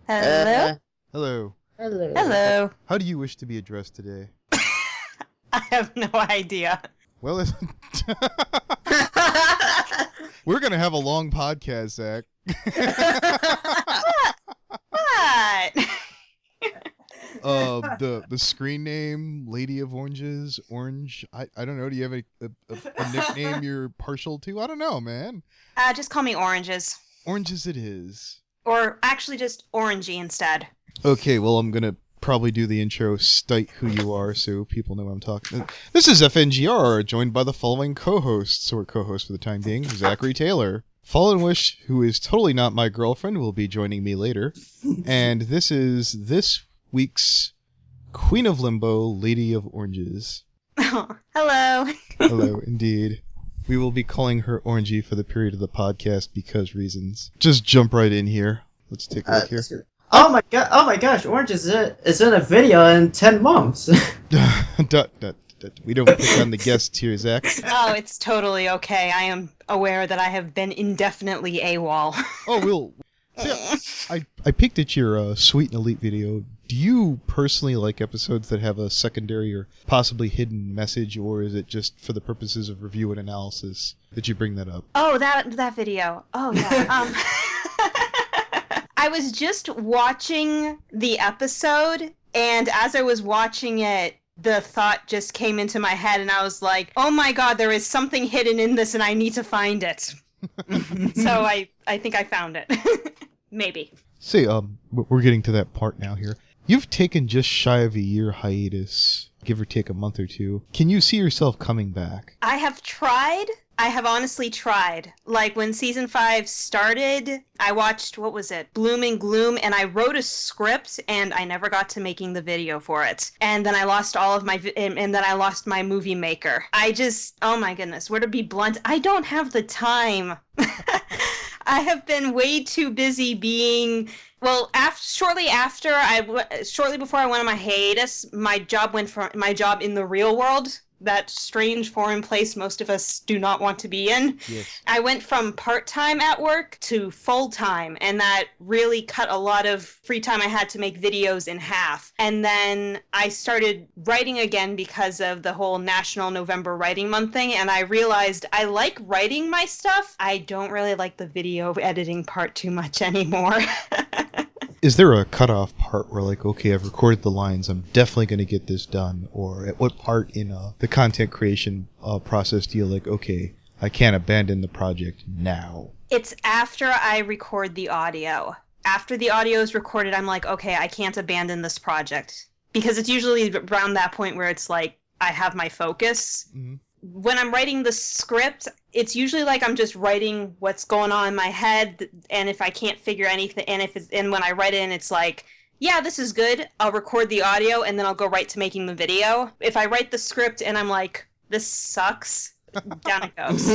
Hello? Hello. Hello. Hello. How do you wish to be addressed today? I have no idea. Well, we're going to have a long podcast, Zach. What? The screen name, Lady of Oranges, Orange. I don't know. Do you have a nickname you're partial to? I don't know, man. Just call me Oranges. Oranges it is. Or actually just Orangey instead. Okay, well, I'm going to probably do the intro, state who you are, so people know I'm talking. This is FNGR, joined by the following co-hosts, or co-host for the time being, Zachary Taylor. Fallen Wish, who is totally not my girlfriend, will be joining me later. And this is this week's Queen of LImbo, Lady of Oranges. Oh, hello. Hello, indeed. We will be calling her Orangey for the period of the podcast because reasons. Just jump right in here. Let's take a look here. Oh my god! Oh my gosh! Orange is in a video in 10 months. We don't pick on the guests here, Zach. Oh, it's totally okay. I am aware that I have been indefinitely AWOL. Oh, we'll... See, I peeked at your Sweet and Elite video. Do you personally like episodes that have a secondary or possibly hidden message, or is it just for the purposes of review and analysis that you bring that up? Oh, that video. Oh, yeah. I was just watching the episode, and as I was watching it, the thought just came into my head, and I was like, oh my god, there is something hidden in this, and I need to find it. So I think I found it. Maybe. See, we're getting to that part now here. You've taken just shy of a year hiatus, give or take a month or two. Can you see yourself coming back? I have tried. I have honestly tried. Like, when Season 5 started, I watched, what was it? Bloom and Gloom, and I wrote a script, and I never got to making the video for it. And then I lost all of my, and then I lost my movie maker. I just, oh my goodness, where to be blunt, I don't have the time. I have been way too busy being... Well, shortly before I went on my hiatus, my job in the real world, that strange foreign place most of us do not want to be in. Yes. I went from part-time at work to full-time, and that really cut a lot of free time I had to make videos in half. And then I started writing again because of the whole National November Writing Month thing, and I realized I like writing my stuff. I don't really like the video editing part too much anymore. Is there a cutoff part where, like, okay, I've recorded the lines, I'm definitely going to get this done? Or at what part in the content creation process do you like, okay, I can't abandon the project now? It's after I record the audio. After the audio is recorded, I'm like, okay, I can't abandon this project. Because it's usually around that point where it's like, I have my focus. Mm-hmm. When I'm writing the script, it's usually like I'm just writing what's going on in my head, and if I can't figure anything, and when I write it, and it's like, yeah, this is good, I'll record the audio, and then I'll go right to making the video. If I write the script and I'm like, this sucks, down it goes.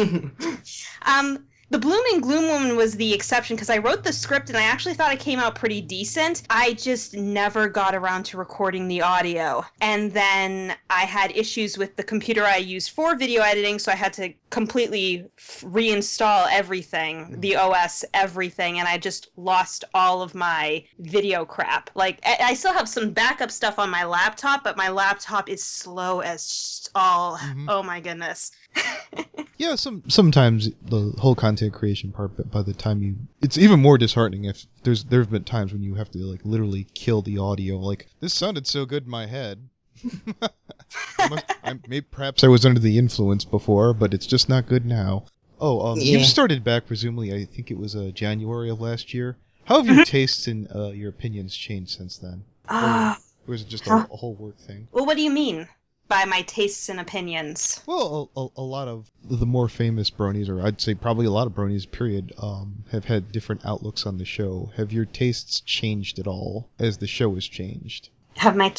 The Bloom and Gloom one was the exception, because I wrote the script and I actually thought it came out pretty decent. I just never got around to recording the audio. And then I had issues with the computer I used for video editing, so I had to completely reinstall everything, the OS, everything, and I just lost all of my video crap. Like, I still have some backup stuff on my laptop, but my laptop is slow as all. Mm-hmm. Oh my goodness. Yeah, sometimes the whole content creation part, but by the time it's even more disheartening if there've been times when you have to, like, literally kill the audio. Like, this sounded so good in my head. Perhaps I was under the influence before, but it's just not good now. Oh, yeah. You started back, presumably, I think it was January of last year. How have your tastes and your opinions changed since then? Or was it just a whole work thing? Well, what do you mean by my tastes and opinions? Well, a lot of the more famous bronies, or I'd say probably a lot of bronies, period, have had different outlooks on the show. Have your tastes changed at all as the show has changed? Have my...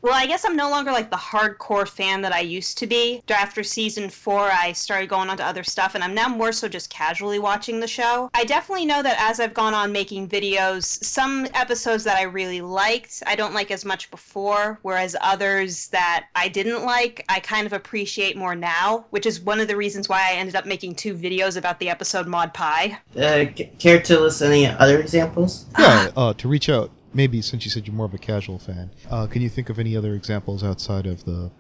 Well, I guess I'm no longer like the hardcore fan that I used to be. After season 4, I started going on to other stuff, and I'm now more so just casually watching the show. I definitely know that as I've gone on making videos, some episodes that I really liked, I don't like as much before, whereas others that I didn't like, I kind of appreciate more now, which is one of the reasons why I ended up making 2 videos about the episode Mod Pie. Care to list any other examples? Yeah, to reach out. Maybe since you said you're more of a casual fan, can you think of any other examples outside of the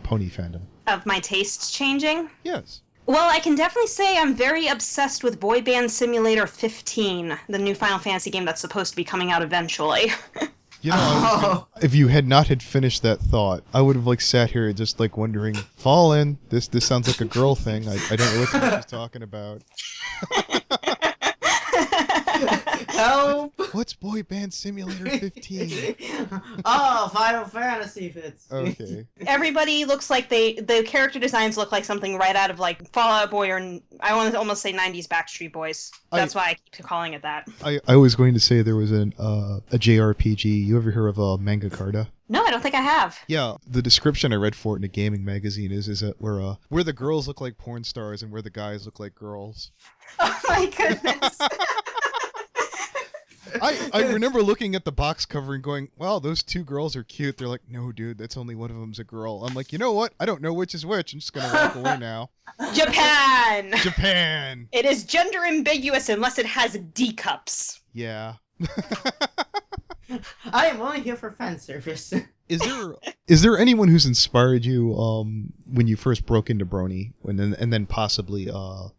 pony fandom? Of my tastes changing? Yes. Well, I can definitely say I'm very obsessed with Boy Band Simulator 15, the new Final Fantasy game that's supposed to be coming out eventually. You know, if you had not had finished that thought, I would have like sat here just like wondering, Fallen, this sounds like a girl thing. I don't know what she's talking about. Help! What's Boy Band Simulator 15? Oh, Final Fantasy fits. Okay. Everybody looks like the character designs look like something right out of like Fall Out Boy, or I want to almost say 90s Backstreet Boys. That's why I keep calling it that. I was going to say there was a JRPG. You ever hear of Manga Carta? No, I don't think I have. Yeah, the description I read for it in a gaming magazine is that where the girls look like porn stars and where the guys look like girls. Oh my goodness. I remember looking at the box cover and going, wow, those 2 girls are cute. They're like, no, dude, that's only one of them's a girl. I'm like, you know what? I don't know which is which. I'm just going to walk away now. Japan! Japan! It is gender ambiguous unless it has D cups. Yeah. I am only here for fan service. Is there anyone who's inspired you when you first broke into Brony and then possibly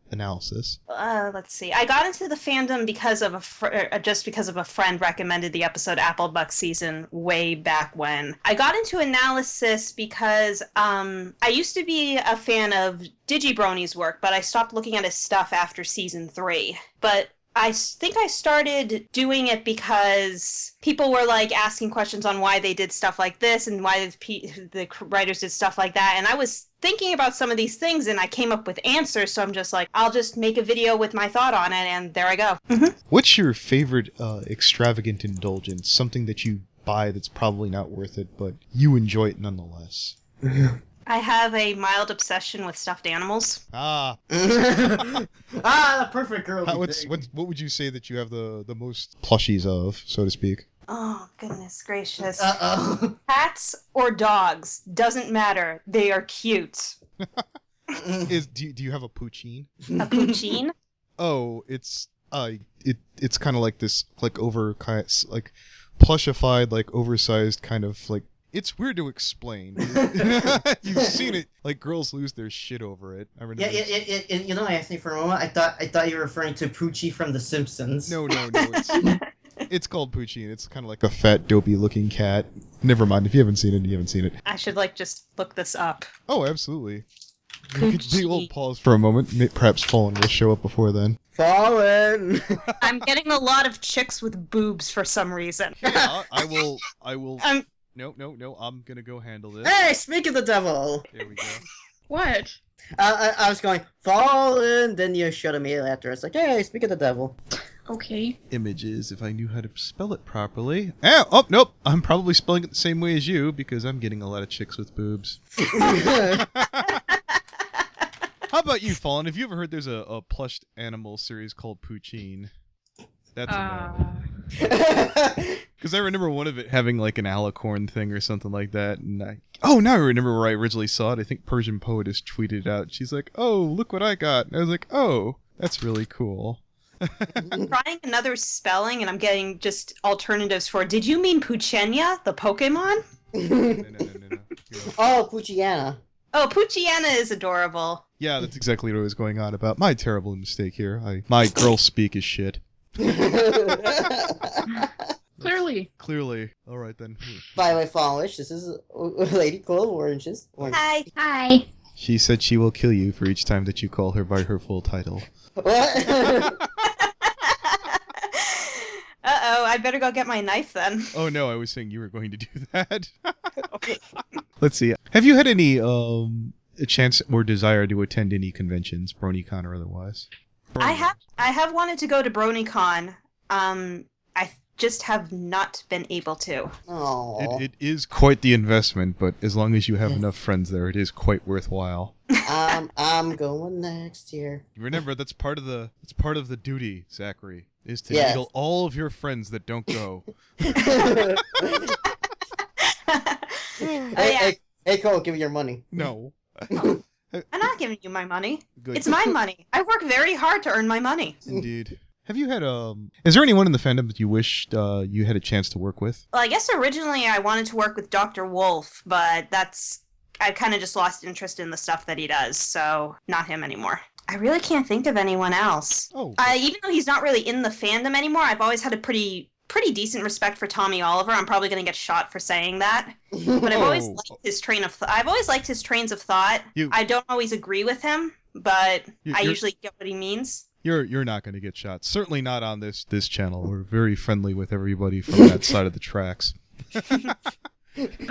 analysis? Let's see. I got into the fandom because of just because of a friend recommended the episode Applebuck Season way back when. I got into analysis because I used to be a fan of DigiBrony's work, but I stopped looking at his stuff after season 3. But I think I started doing it because people were like asking questions on why they did stuff like this and why the writers did stuff like that. And I was thinking about some of these things and I came up with answers. So I'm just like, I'll just make a video with my thought on it. And there I go. What's your favorite extravagant indulgence? Something that you buy that's probably not worth it, but you enjoy it nonetheless. I have a mild obsession with stuffed animals. Ah. The perfect girl. What would you say that you have the most plushies of, so to speak? Oh, goodness gracious. Uh-oh. Cats or dogs, doesn't matter. They are cute. Do you have a pusheen? A pusheen? Oh, it's kind of like this like plushified like oversized kind of like. It's weird to explain. You've seen it. Like, girls lose their shit over it. I remember. Yeah. You know, I asked me for a moment. I thought you were referring to Poochie from The Simpsons. No. It's called Pusheen. It's kind of like a fat, dopey-looking cat. Never mind. If you haven't seen it, you haven't seen it. I should, just look this up. Oh, absolutely. We will pause for a moment. Perhaps Fallen will show up before then. Fallen! I'm getting a lot of chicks with boobs for some reason. I will... No, I'm gonna go handle this. Hey, speak of the devil! There we go. What? I was going, Fallen, then you showed immediately after. It's like, hey, speak of the devil. Okay. Images, if I knew how to spell it properly. Oh, nope. I'm probably spelling it the same way as you, because I'm getting a lot of chicks with boobs. How about you, Fallen? Have you ever heard there's a plushed animal series called Pusheen? That's a no. Because I remember one of it having like an alicorn thing or something like that, and now I remember where I originally saw it. I think Persian Poetess tweeted it out. She's like, "Oh, look what I got!" And I was like, "Oh, that's really cool." I'm trying another spelling, and I'm getting just alternatives for. Did you mean Puchenia, the Pokemon? No. Oh, Poochiana. Oh, Poochiana is adorable. Yeah, that's exactly what I was going on about. My terrible mistake here. My girl speak is shit. Clearly. All right then. By the way, Fallish, this is Lady Cold Oranges. Hi. She said she will kill you for each time that you call her by her full title. What? Uh-oh, I better go get my knife then. Oh no, I was saying you were going to do that. Okay. Let's see. Have you had any a chance or desire to attend any conventions, BronyCon or otherwise? I have wanted to go to BronyCon. just have not been able to. Oh. It is quite the investment, but as long as you have enough friends there, it is quite worthwhile. I'm going next year. Remember, that's part of the duty, Zachary, is to Yes. needle all of your friends that don't go. Hey, Cole, give me your money. No. I'm not giving you my money. Good. It's my money. I work very hard to earn my money. Indeed. Have you had Is there anyone in the fandom that you wished you had a chance to work with? Well, I guess originally I wanted to work with Dr. Wolf, but I kind of just lost interest in the stuff that he does, so not him anymore. I really can't think of anyone else. Oh. Even though he's not really in the fandom anymore, I've always had a pretty decent respect for Tommy Oliver. I'm probably going to get shot for saying that, but I've always liked his I've always liked his trains of thought. I don't always agree with him, but I usually get what he means. You're not going to get shot. Certainly not on this channel. We're very friendly with everybody from that side of the tracks.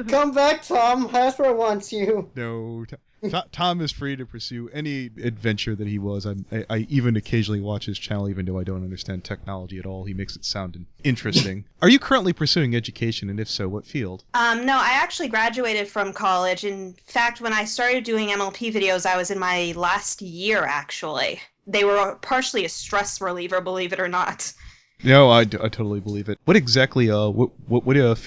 Come back, Tom. Hasbro wants you. No, Tom is free to pursue any adventure that he was. I even occasionally watch his channel, even though I don't understand technology at all. He makes it sound interesting. Are you currently pursuing education, and if so, what field? No, I actually graduated from college. In fact, when I started doing MLP videos, I was in my last year, actually. They were partially a stress reliever, believe it or not. No, I totally believe it. What exactly, what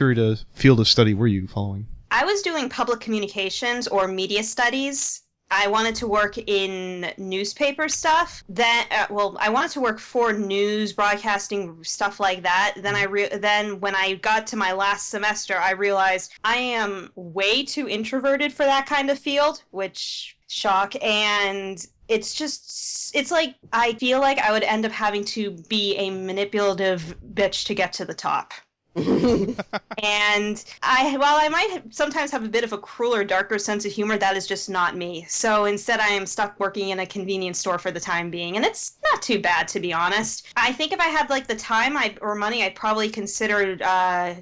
field of study were you following? I was doing public communications or media studies. I wanted to work in newspaper stuff. I wanted to work for news, broadcasting, stuff like that. Then when I got to my last semester, I realized I am way too introverted for that kind of field, which shock. And it's like I feel like I would end up having to be a manipulative bitch to get to the top. And while I might sometimes have a bit of a crueler, darker sense of humor, that is just not me. So instead I am stuck working in a convenience store for the time being, and it's not too bad, to be honest. I think if I had like the time or money, I'd probably consider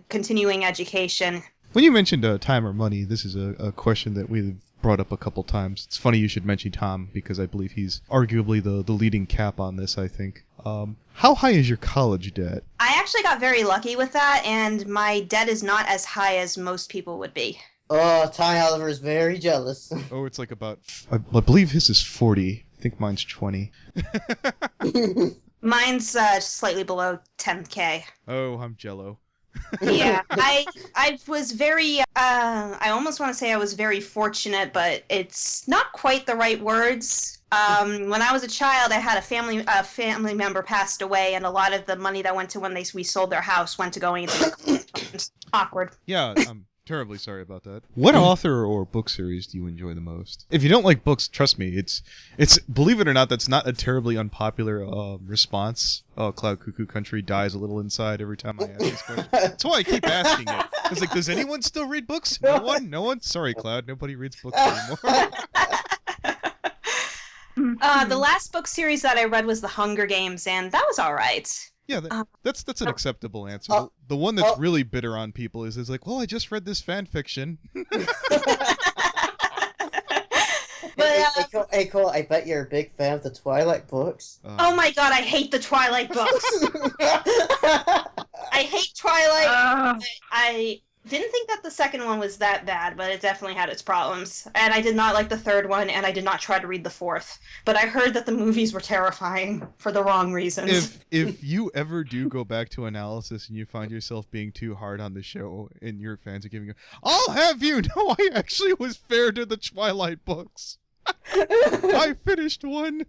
continuing education. When you mentioned time or money, this is a question that we've brought up a couple times. It's funny you should mention Tom, because I believe he's arguably the leading cap on this, I think. How high is your college debt? I actually got very lucky with that, and my debt is not as high as most people would be. Oh, Tommy Oliver is very jealous. Oh, it's like about... I believe his is 40. I think mine's 20. Mine's slightly below 10K. Oh, I'm jello. Yeah, I was very, I almost want to say I was very fortunate, but it's not quite the right words. When I was a child, I had a family member passed away, and a lot of the money that went to when we sold their house went to going into the awkward. Yeah, I'm terribly sorry about that. What author or book series do you enjoy the most? If you don't like books, trust me, it's believe it or not, that's not a terribly unpopular response. Cloud Cuckoo Country dies a little inside every time I ask this question. That's why I keep asking it. It's like, does anyone still read books? No one? No one? Sorry, Cloud, nobody reads books anymore. The last book series that I read was The Hunger Games, and that was all right. Yeah, that's an acceptable answer. The one that's really bitter on people is like, well, I just read this fan fiction. Hey, Cole, I bet you're a big fan of the Twilight books. Oh my god, I hate the Twilight books. I hate Twilight. I didn't think that the second one was that bad, but it definitely had its problems. And I did not like the third one, and I did not try to read the fourth. But I heard that the movies were terrifying for the wrong reasons. If you ever do go back to analysis and you find yourself being too hard on the show and your fans are giving you, I'll have you know I actually was fair to the Twilight books. I finished one.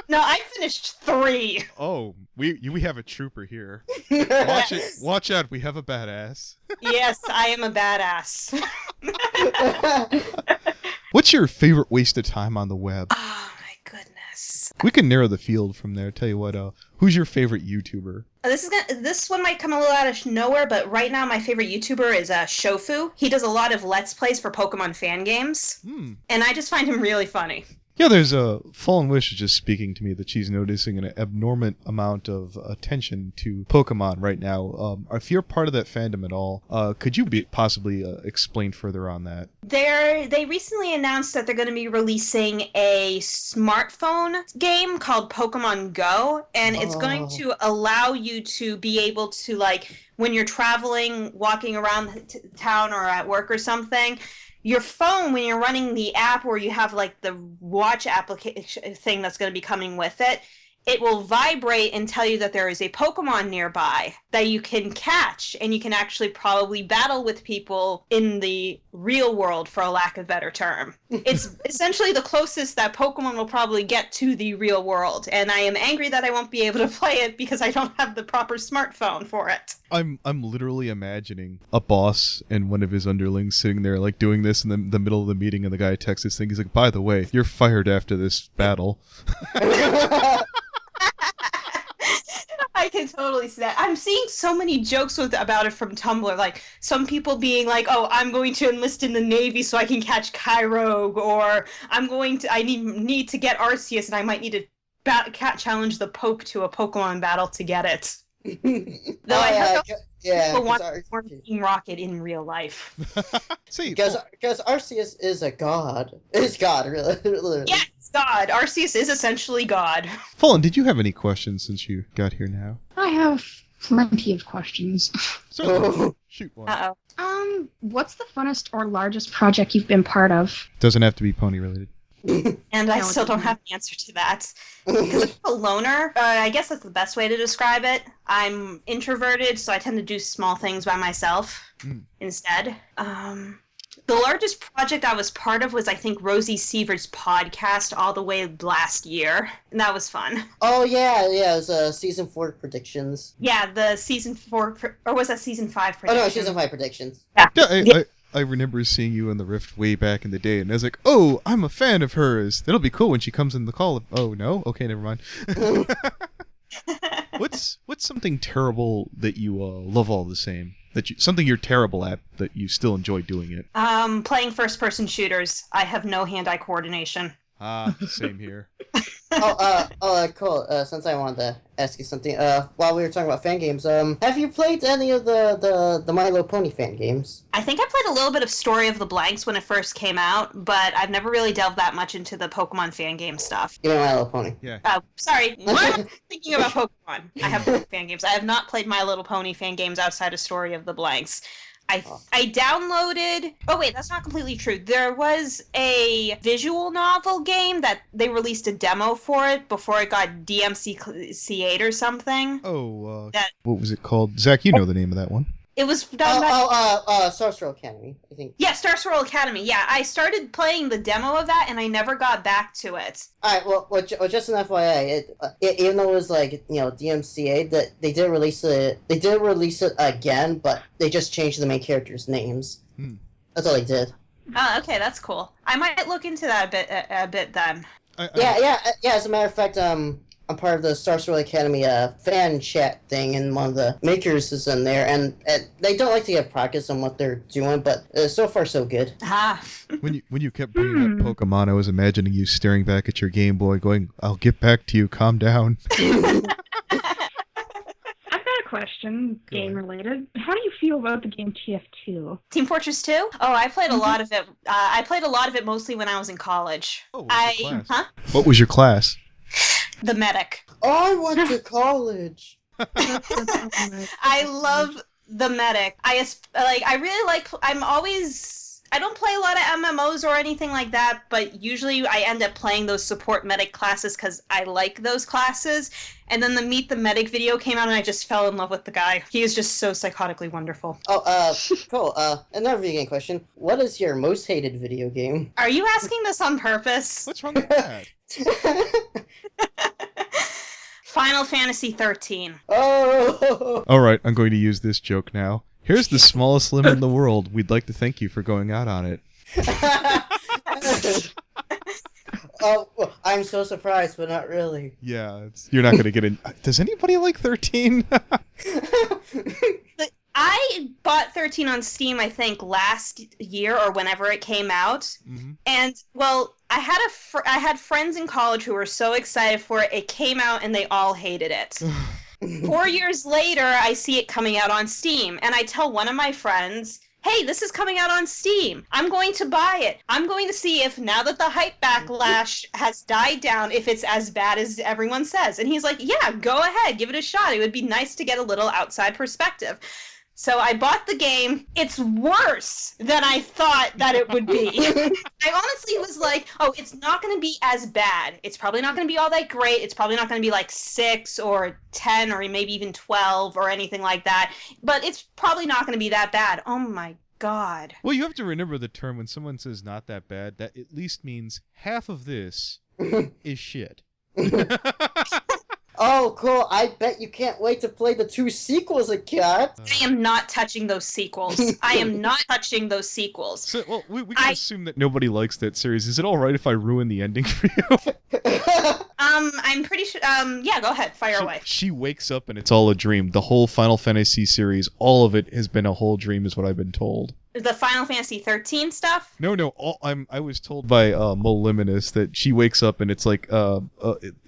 No, I finished 3. Oh, we have a trooper here. Watch out, we have a badass. Yes, I am a badass. What's your favorite waste of time on the web? Oh my goodness. We can narrow the field from there. Tell you what, who's your favorite YouTuber? This one might come a little out of nowhere, but right now my favorite YouTuber is shofu. He does a lot of Let's Plays for Pokemon fan games, and I just find him really funny. Yeah, there's a Fallen Wish is just speaking to me that she's noticing an abnormal amount of attention to Pokemon right now. If you're part of that fandom at all, could you possibly explain further on that? They recently announced that they're going to be releasing a smartphone game called Pokemon Go, and it's going to allow you to be able to, like, when you're traveling, walking around town or at work or something, your phone, when you're running the app or you have like the watch application thing that's going to be coming with it, it will vibrate and tell you that there is a Pokemon nearby that you can catch, and you can actually probably battle with people in the real world, for a lack of a better term. It's essentially the closest that Pokemon will probably get to the real world, and I am angry that I won't be able to play it because I don't have the proper smartphone for it. I'm literally imagining a boss and one of his underlings sitting there like doing this in the middle of the meeting, and the guy texts this thing. He's like, "By the way, you're fired after this battle." I can totally see that. I'm seeing so many jokes about it from Tumblr, like some people being like, "Oh, I'm going to enlist in the Navy so I can catch Kyrogue," or I need to get Arceus and I might need to challenge the Pope to a Pokemon battle to get it. Though I have people want to form Team Rocket in real life. See, because Arceus is a god. It's God, really. Yeah, it's God. Arceus is essentially God. Fallen, did you have any questions since you got here now? I have plenty of questions. Certainly. Shoot one. Uh-oh. What's the funnest or largest project you've been part of? Doesn't have to be pony related. And I still don't have an answer to that. Because I'm a loner. I guess that's the best way to describe it. I'm introverted, so I tend to do small things by myself instead. The largest project I was part of was, I think, Rosie Sievers' podcast all the way last year. And that was fun. Oh, yeah, it was season 4 predictions. Yeah, the season 4, or was that season 5 predictions? Oh, no, season 5 predictions. Yeah, I remember seeing you in the Rift way back in the day, and I was like, "Oh, I'm a fan of hers. That'll be cool when she comes in the call." Oh no, okay, never mind. What's something terrible that you love all the same? Something you're terrible at that you still enjoy doing it? Playing first-person shooters. I have no hand-eye coordination. Same here. Cool. Since I wanted to ask you something, while we were talking about fan games, have you played any of the My Little Pony fan games? I think I played a little bit of Story of the Blanks when it first came out, but I've never really delved that much into the Pokemon fan game stuff. You know My Little Pony. Yeah. Sorry. Why am I thinking about Pokemon? I have fan games. I have not played My Little Pony fan games outside of Story of the Blanks. I downloaded... Oh, wait, that's not completely true. There was a visual novel game that they released a demo for it before it got DMCA'd or something. Oh, what was it called? Zach, you know the name of that one. It was done by... Starswirl Academy, I think. Yeah, Starswirl Academy. Yeah, I started playing the demo of that, and I never got back to it. Alright, well, just an FYI, even though it was like, DMCA, that they did release it again, but they just changed the main characters' names. That's all they did. Oh, okay, that's cool. I might look into that a bit then. Yeah. As a matter of fact, I'm part of the Starswirl Academy fan chat thing, and one of the makers is in there, and they don't like to get practice on what they're doing, but so far so good. When you kept bringing up Pokemon, I was imagining you staring back at your Game Boy, going, "I'll get back to you. Calm down." I've got a question, game related. How do you feel about the game TF2? Team Fortress 2? Oh, I played a lot of it. I played a lot of it mostly when I was in college. Oh, what was your class? Huh? What was your class? The medic. I went to college. I love the medic. I really like. I don't play a lot of MMOs or anything like that, but usually I end up playing those support medic classes because I like those classes. And then the Meet the Medic video came out, and I just fell in love with the guy. He is just so psychotically wonderful. Oh, cool. Another video game question. What is your most hated video game? Are you asking this on purpose? What's wrong with that? Final Fantasy 13. Oh! Alright, I'm going to use this joke now. Here's the smallest limb in the world. We'd like to thank you for going out on it. Oh, I'm so surprised, but not really. Yeah, you're not going to get in. Does anybody like 13? I bought 13 on Steam, I think, last year or whenever it came out. Mm-hmm. And, well, I had friends in college who were so excited for it. It came out and they all hated it. 4 years later, I see it coming out on Steam, and I tell one of my friends, hey, this is coming out on Steam. I'm going to buy it. I'm going to see if, now that the hype backlash has died down, if it's as bad as everyone says. And he's like, yeah, go ahead, give it a shot. It would be nice to get a little outside perspective. So I bought the game. It's worse than I thought that it would be. I honestly was like, oh, it's not going to be as bad. It's probably not going to be all that great. It's probably not going to be like 6 or 10 or maybe even 12 or anything like that. But it's probably not going to be that bad. Oh my God. Well, you have to remember the term when someone says not that bad, that at least means half of this is shit. Oh, cool. I bet you can't wait to play the 2 sequels it got. I am not touching those sequels. I am not touching those sequels. So, well, we can assume that nobody likes that series. Is it all right if I ruin the ending for you? I'm pretty sure, yeah, go ahead, fire away. She wakes up and it's all a dream. The whole Final Fantasy series, all of it has been a whole dream is what I've been told. The Final Fantasy 13 stuff? No, I was told by Moliminous that she wakes up and it's like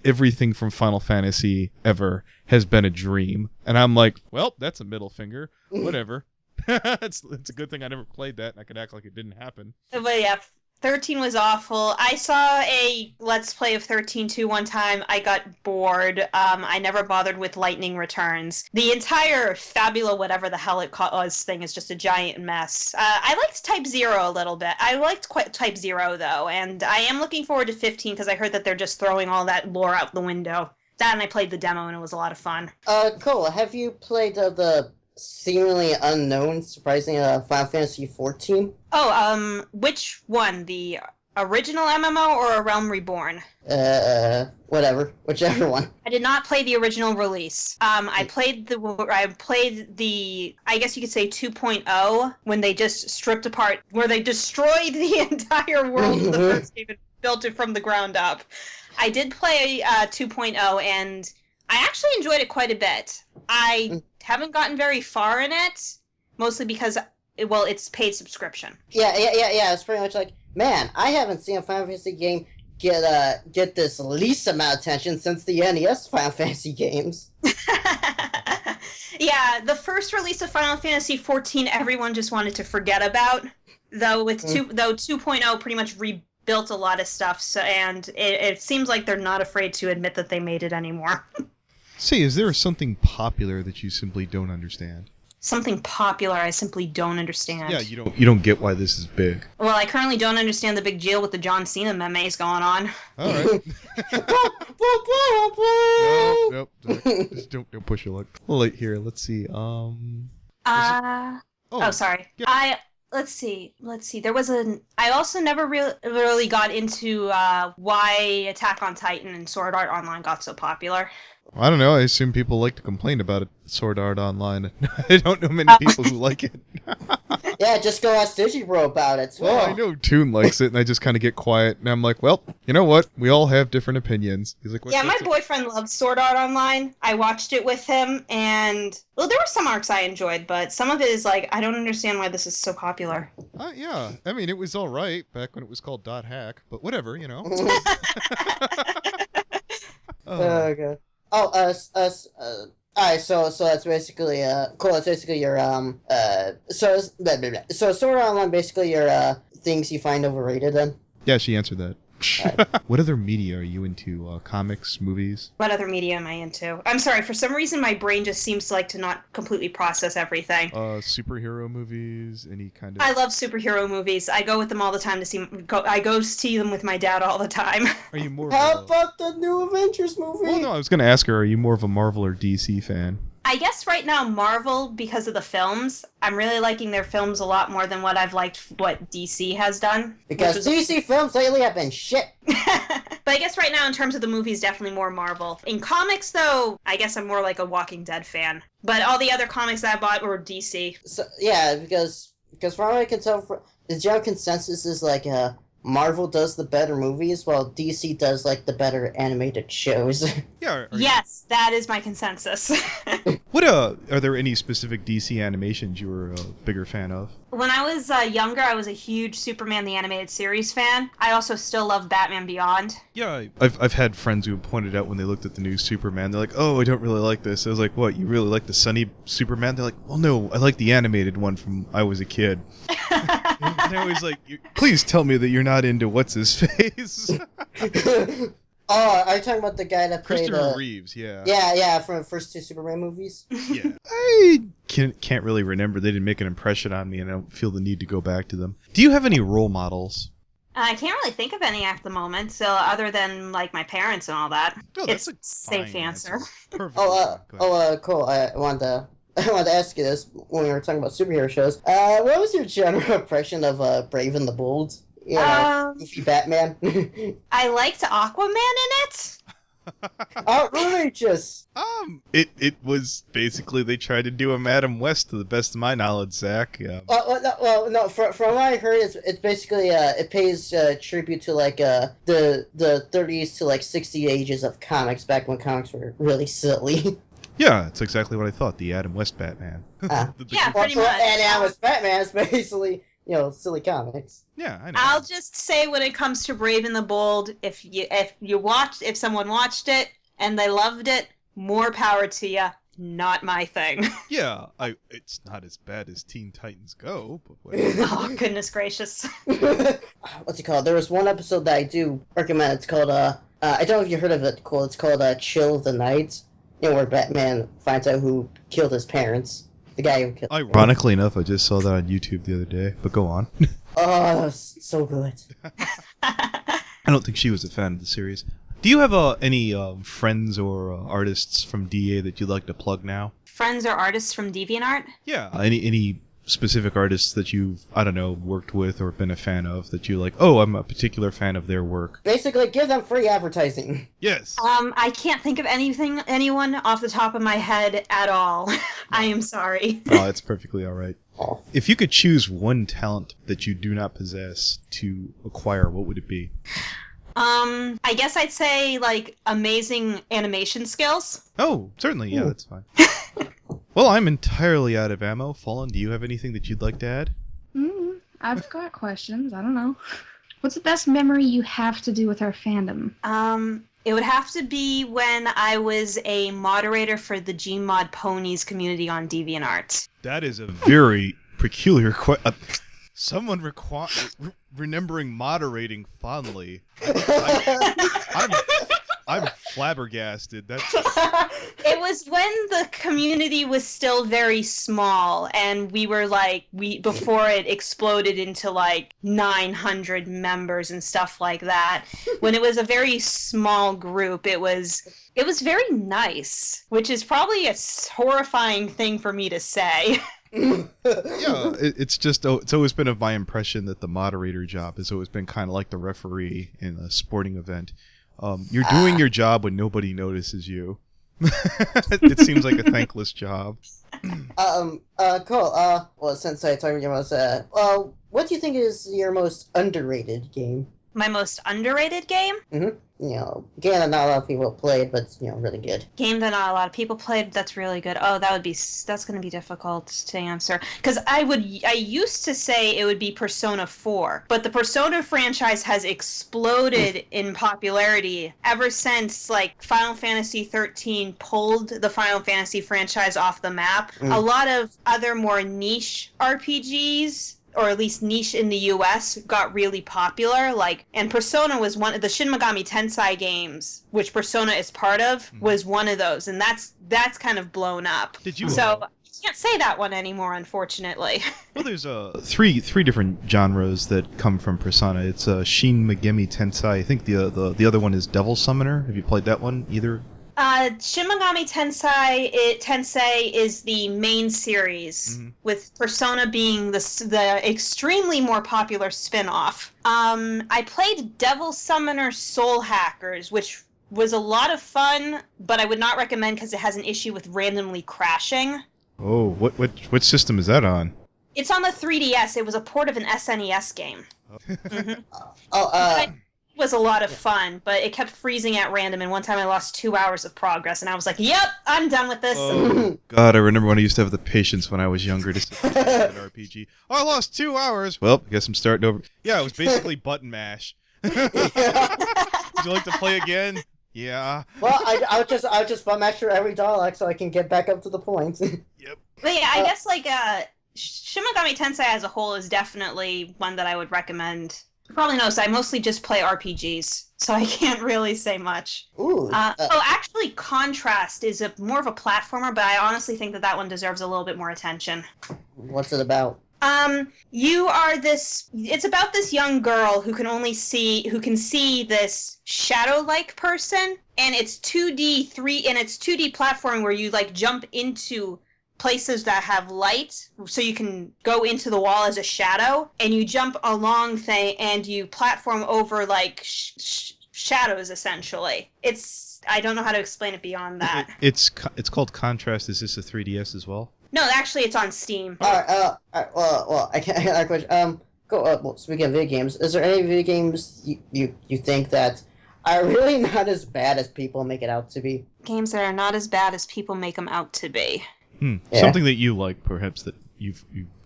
everything from Final Fantasy ever has been a dream. And I'm like, well, that's a middle finger. Whatever. it's a good thing I never played that and I could act like it didn't happen. But yeah, 13 was awful. I saw a Let's Play of 13 2 one time. I got bored. I never bothered with Lightning Returns. The entire Fabula whatever the hell it was thing is just a giant mess. I liked Type 0 a little bit. I liked Type 0 though, and I am looking forward to 15 because I heard that they're just throwing all that lore out the window. That and I played the demo and it was a lot of fun. Cool. Have you played the seemingly unknown, surprising Final Fantasy 14? Oh, which one? The original MMO or A Realm Reborn? Whatever. Whichever one. I did not play the original release. I played the I guess you could say 2.0 when they just stripped apart, where they destroyed the entire world of the first game and built it from the ground up. I did play 2.0 and I actually enjoyed it quite a bit. I haven't gotten very far in it, mostly because, well, it's paid subscription. Yeah. It's pretty much like, man, I haven't seen a Final Fantasy game get this least amount of attention since the NES Final Fantasy games. Yeah, the first release of Final Fantasy XIV, everyone just wanted to forget about. Though 2.0 pretty much rebuilt a lot of stuff, so and it seems like they're not afraid to admit that they made it anymore. Say, is there something popular that you simply don't understand? Something popular I simply don't understand. Yeah, you don't get why this is big. Well, I currently don't understand the big deal with the John Cena memes going on. All right. Nope. Just don't push your luck. Well, here, let's see. Sorry. Yeah. Let's see. There was I also never really got into why Attack on Titan and Sword Art Online got so popular. I don't know. I assume people like to complain about it. Sword Art Online. I don't know many people who like it. Yeah, just go ask Digibro about it. Well, I know Toon likes it, and I just kind of get quiet, and I'm like, well, you know what? We all have different opinions. He's like, my boyfriend loves Sword Art Online. I watched it with him, and, well, there were some arcs I enjoyed, but some of it is like, I don't understand why this is so popular. Yeah. I mean, it was all right back when it was called .hack, but whatever, you know. Oh, God. Alright, so that's basically cool. That's basically your so Sword Art Online basically your things you find overrated then. Yeah, she answered that. What other media are you into? Comics, movies? What other media am I into? I'm sorry, for some reason my brain just seems to like to not completely process everything. Superhero movies, any kind of... I love superhero movies. I go with them all the time to see... I go see them with my dad all the time. Are you more How about the new Avengers movie? Well, no, I was going to ask her, are you more of a Marvel or DC fan? I guess right now Marvel, because of the films, I'm really liking their films a lot more than what I've liked what DC has done. Because DC films lately have been shit. But I guess right now in terms of the movies, definitely more Marvel. In comics though, I guess I'm more like a Walking Dead fan. But all the other comics that I bought were DC. So, yeah, because from what I can tell, the general consensus is like Marvel does the better movies, while DC does like the better animated shows. Yeah. Yes, that is my consensus. What are there any specific DC animations you were a bigger fan of? When I was younger, I was a huge Superman the Animated Series fan. I also still love Batman Beyond. Yeah, I've had friends who pointed out when they looked at the new Superman, they're like, "Oh, I don't really like this." I was like, "What? You really like the Sunny Superman?" They're like, "Well, no, I like the animated one from I was a kid." And I was like, "Please tell me that you're not into what's his face." Oh, are you talking about the guy that played Christopher Reeves, yeah. Yeah, from the first 2 Superman movies? Yeah. I can't really remember. They didn't make an impression on me, and I don't feel the need to go back to them. Do you have any role models? I can't really think of any at the moment, so other than like my parents and all that. Oh, that's it's a safe fine answer. Perfect. Cool. I wanted to ask you this when we were talking about superhero shows. What was your general impression of Brave and the Bold? You know, goofy Batman. I liked Aquaman in it. Outrageous. It was basically they tried to do a Madam West to the best of my knowledge, Zach. Yeah. No. From what I heard, it's basically it pays tribute to like the 30s to like 60 ages of comics back when comics were really silly. Yeah, it's exactly what I thought. The Adam West Batman. Yeah, pretty much. And Adam West Batman is basically silly comics. Yeah, I know. I'll just say when it comes to Brave and the Bold, if someone watched it and they loved it, more power to you. Not my thing. Yeah, it's not as bad as Teen Titans Go, but whatever. Oh, goodness gracious. What's it called? There was one episode that I do recommend. It's called I don't know if you heard of it. Cool. It's called Chill of the Night. Where Batman finds out who killed his parents. The guy who killed. Ironically enough, I just saw that on YouTube the other day. But go on. Oh, so good. I don't think she was a fan of the series. Do you have any friends or artists from DA that you'd like to plug now? Friends or artists from DeviantArt? Yeah. Any specific artists that you've, I don't know, worked with or been a fan of that you like, oh, I'm a particular fan of their work? Basically, give them free advertising. Yes. I can't think of anyone off the top of my head at all. I am sorry. Oh, it's perfectly all right. Oh. If you could choose one talent that you do not possess to acquire, what would it be? I guess I'd say, like, amazing animation skills. Oh, certainly, yeah, that's fine. Well, I'm entirely out of ammo. Fallen, do you have anything that you'd like to add? I've got questions. I don't know. What's the best memory you have to do with our fandom? It would have to be when I was a moderator for the Gmod Ponies community on DeviantArt. That is a very peculiar question. Someone remembering moderating fondly. I'm flabbergasted. It was when the community was still very small, and we were before it exploded into like 900 members and stuff like that. When it was a very small group, it was very nice, which is probably a horrifying thing for me to say. Yeah, it's always been of my impression that the moderator job has always been kind of like the referee in a sporting event. You're doing your job when nobody notices you. It seems like a thankless job. Cool. Well, since I talked about what do you think is your most underrated game? My most underrated game? Mm-hmm. Game that not a lot of people played, but really good. Game that not a lot of people played, that's really good. Oh, that's going to be difficult to answer. Because I used to say it would be Persona 4, but the Persona franchise has exploded in popularity ever since, like, Final Fantasy 13 pulled the Final Fantasy franchise off the map. A lot of other more niche RPGs, or at least niche in the US, got really popular. And Persona was one of the Shin Megami Tensei games, which Persona is part of, was one of those, and that's kind of blown up. So I can't say that one anymore, unfortunately. Well, there's three different genres that come from Persona. It's Shin Megami Tensei. I think the other one is Devil Summoner. Have you played that one either? Shin Megami Tensei is the main series, with Persona being the extremely more popular spin-off. I played Devil Summoner Soul Hackers, which was a lot of fun, but I would not recommend because it has an issue with randomly crashing. Oh, what system is that on? It's on the 3DS. It was a port of an SNES game. Mm-hmm. It was a lot of fun, but it kept freezing at random, and one time I lost 2 hours of progress, and I was like, yep, I'm done with this. Oh, God, I remember when I used to have the patience when I was younger to sit down an RPG. Oh, I lost 2 hours! Well, I guess I'm starting over. Yeah, it was basically button mash. Would you like to play again? Yeah. Well, I'll just bum master every dialogue so I can get back up to the points. Yep. But yeah, I guess like Shin Megami Tensei as a whole is definitely one that I would recommend. You probably noticed I mostly just play RPGs, so I can't really say much. Ooh. Actually, Contrast is more of a platformer, but I honestly think that one deserves a little bit more attention. What's it about? You are this. It's about this young girl who can see this shadow-like person, and it's 2D platforming where you like jump into places that have light, so you can go into the wall as a shadow, and you jump along and you platform over like shadows essentially. I don't know how to explain it beyond that. It's called Contrast. Is this a 3DS as well? No, actually, it's on Steam. Alright, well, I got a question. Well, speaking of video games, is there any video games you think that are really not as bad as people make it out to be? Games that are not as bad as people make them out to be. Yeah. Something that you like, perhaps, that you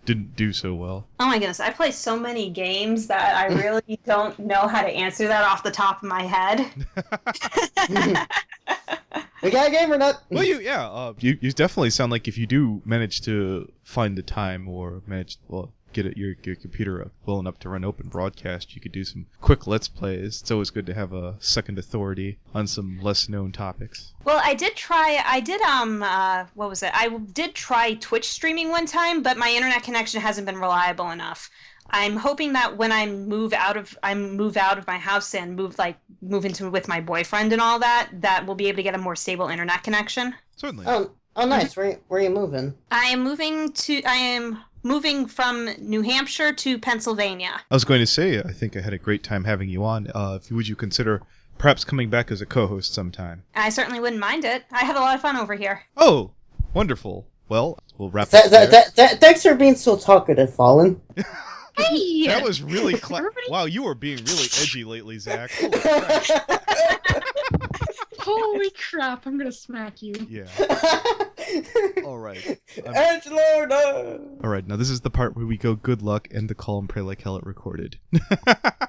didn't do so well. Oh my goodness, I play so many games that I really don't know how to answer that off the top of my head. We got a game or not? Well, you definitely sound like if you do manage to find the time or get your computer well enough to run open broadcast, you could do some quick Let's Plays. It's always good to have a second authority on some less known topics. Well, I did try Twitch streaming one time, but my internet connection hasn't been reliable enough. I'm hoping that when I move out of my house and move into with my boyfriend and all that we'll be able to get a more stable internet connection. Certainly. Oh, nice. Where are you moving? I am moving from New Hampshire to Pennsylvania. I was going to say, I think I had a great time having you on. Would you consider perhaps coming back as a co-host sometime? I certainly wouldn't mind it. I have a lot of fun over here. Oh, wonderful. Well, we'll wrap up there. Thanks for being so talkative, Fallen. Hey! That was really wow, you were being really edgy lately, Zach. Holy crap. Holy crap, I'm gonna smack you. Yeah. All right. Angelo, no! All right, now this is the part where we go good luck and the call and pray like hell it recorded.